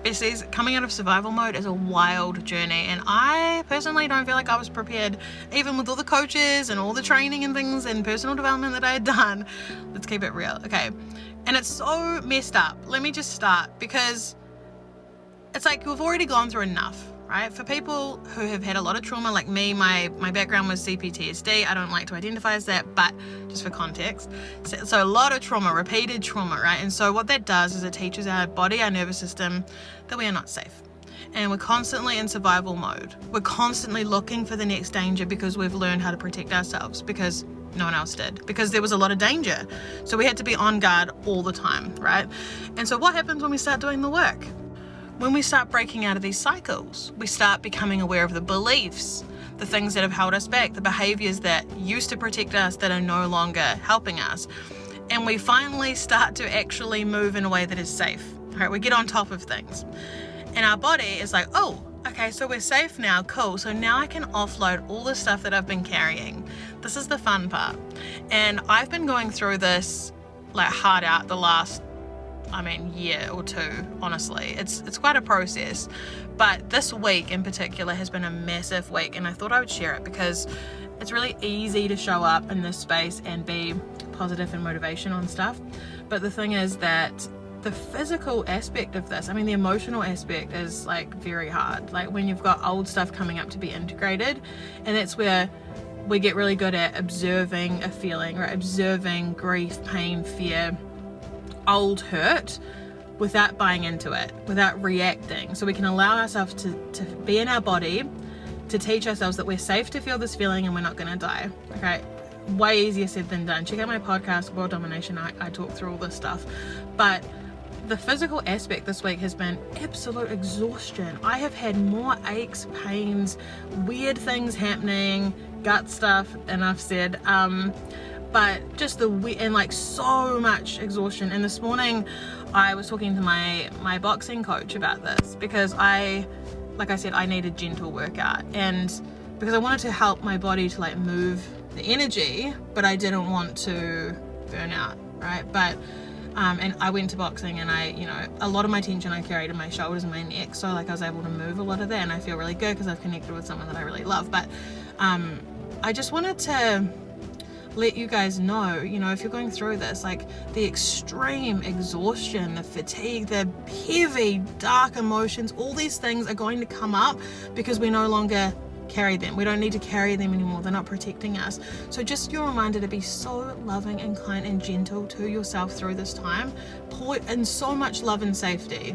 Besties, coming out of survival mode is a wild journey, and I personally don't feel like I was prepared, even with all the coaches and all the training and things and personal development that I had done. Let's keep it real, okay? And it's so messed up. Let me just start, because it's like we've already gone through enough, right? For people who have had a lot of trauma like me, my background was CPTSD. I don't like to identify as that, but just for context. So a lot of trauma, repeated trauma, right? And so what that does is it teaches our body, our nervous system, that we are not safe. And we're constantly in survival mode. We're constantly looking for the next danger because we've learned how to protect ourselves, because no one else did, because there was a lot of danger. So we had to be on guard all the time, right? And so what happens when we start doing the work? When we start breaking out of these cycles, we start becoming aware of the beliefs, the things that have held us back, the behaviors that used to protect us that are no longer helping us. And we finally start to actually move in a way that is safe, right? We get on top of things. And our body is like, oh, okay, so we're safe now, cool. So now I can offload all the stuff that I've been carrying. This is the fun part. And I've been going through this like hard out the last year or two, honestly. It's quite a process, but this week in particular has been a massive week, and I thought I would share it because it's really easy to show up in this space and be positive and motivation on stuff. But the thing is that the physical aspect of this, the emotional aspect is like very hard. Like when you've got old stuff coming up to be integrated, and that's where we get really good at observing a feeling, right? Observing grief, pain, fear, old hurt, without buying into it, without reacting. So we can allow ourselves to be in our body, to teach ourselves that we're safe to feel this feeling and we're not going to die. Okay, way easier said than done. Check out my podcast, World Domination. I talk through all this stuff. But the physical aspect this week has been absolute exhaustion. I have had more aches, pains, weird things happening, gut stuff, enough said. But just and like so much exhaustion. And this morning I was talking to my boxing coach about this, because like I said, I need a gentle workout, and because I wanted to help my body to like move the energy, but I didn't want to burn out, right? But and I went to boxing, and a lot of my tension I carried in my shoulders and my neck, so like I was able to move a lot of that, and I feel really good because I've connected with someone that I really love. But I just wanted to let you guys know, if you're going through this, like the extreme exhaustion, the fatigue, the heavy, dark emotions, all these things are going to come up because we no longer carry them. We don't need to carry them anymore. They're not protecting us. So just your reminder to be so loving and kind and gentle to yourself through this time. Pour in so much love and safety.